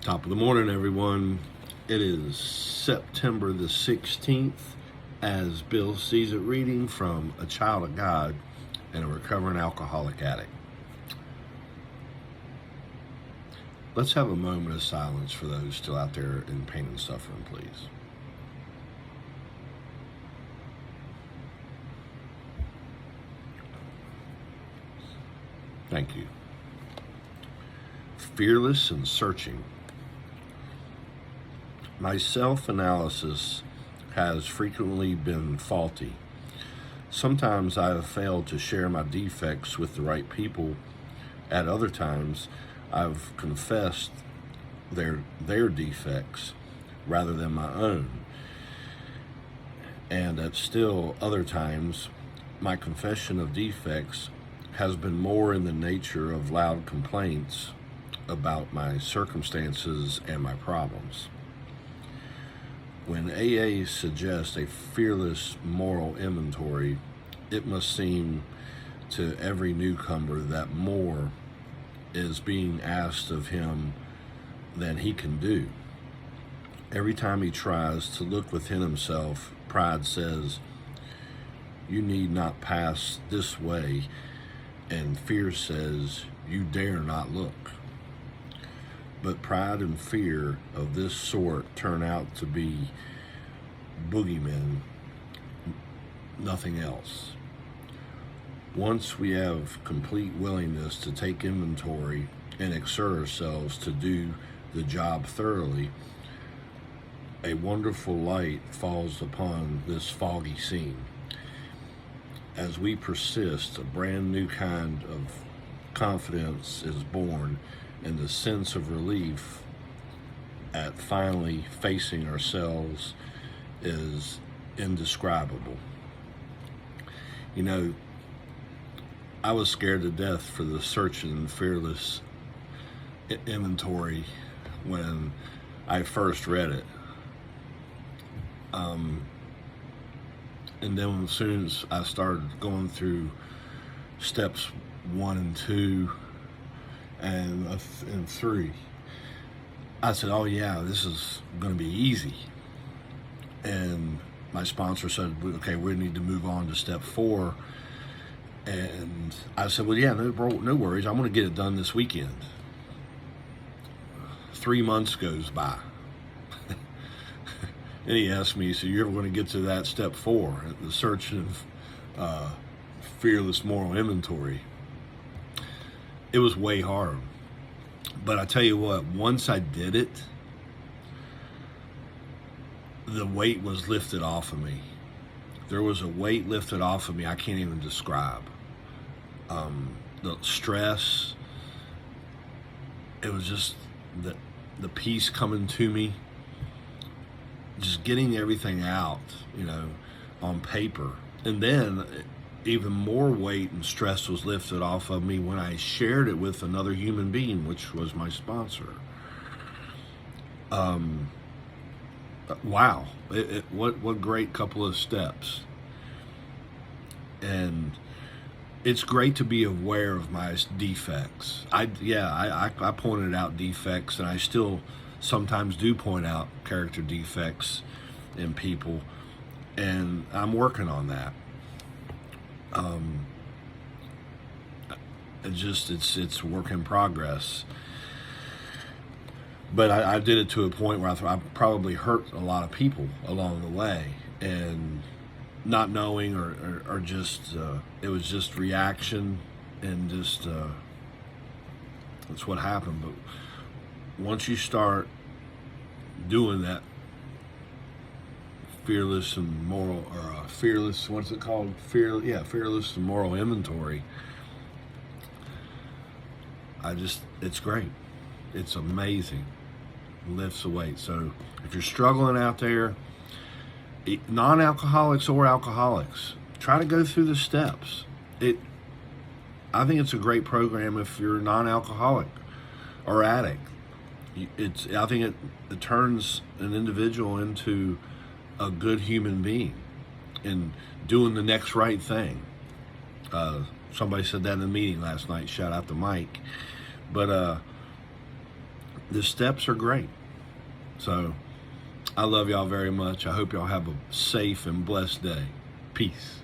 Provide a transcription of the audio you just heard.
Top of the morning, everyone. It is September the 16th, as Bill sees it, reading from A Child of God and a Recovering Alcoholic Addict. Let's have a moment of silence for those still out there in pain and suffering, please. Thank you. Fearless and searching. My self-analysis has frequently been faulty. Sometimes I have failed to share my defects with the right people. At other times, I've confessed their defects rather than my own. And at still other times, my confession of defects has been more in the nature of loud complaints about my circumstances and my problems. When AA suggests a fearless moral inventory, it must seem to every newcomer that more is being asked of him than he can do. Every time he tries to look within himself, pride says, "You need not pass this way," and fear says, "You dare not look." But pride and fear of this sort turn out to be boogeymen, nothing else. Once we have complete willingness to take inventory and exert ourselves to do the job thoroughly, a wonderful light falls upon this foggy scene. As we persist, a brand new kind of confidence is born, and the sense of relief at finally facing ourselves is indescribable. You know, I was scared to death for the search and fearless inventory when I first read it. And then as soon as I started going through steps 1 and 2 and 3, I said, "Oh yeah, this is going to be easy." And my sponsor said, "Okay, we need to move on to step 4." And I said, "Well, yeah, no worries. I'm going to get it done this weekend." 3 months goes by. And he asked me, "So you're ever going to get to that step 4, the search of fearless moral inventory?" It was way hard. But I tell you what, once I did it, the weight was lifted off of me. There was a weight lifted off of me I can't even describe. The stress, it was just the peace coming to me, just getting everything out, on paper. And then even more weight and stress was lifted off of me when I shared it with another human being, which was my sponsor. Wow, what great couple of steps. And it's great to be aware of my defects. I pointed out defects, and I still sometimes do point out character defects in people, and I'm working on that. It's work in progress. But I did it to a point where I probably hurt a lot of people along the way, and not knowing or just it was just reaction, and just that's what happened. But once you start doing that fearless and moral, or fearless, what's it called? Fearless and moral inventory. It's great. It's amazing. Lifts the weight. So if you're struggling out there, non-alcoholics or alcoholics, try to go through the steps. I think it's a great program if you're non-alcoholic or addict. I think it turns an individual into a good human being and doing the next right thing. Somebody said that in the meeting last night. Shout out to Mike. But the steps are great. So I love y'all very much. I hope y'all have a safe and blessed day. Peace.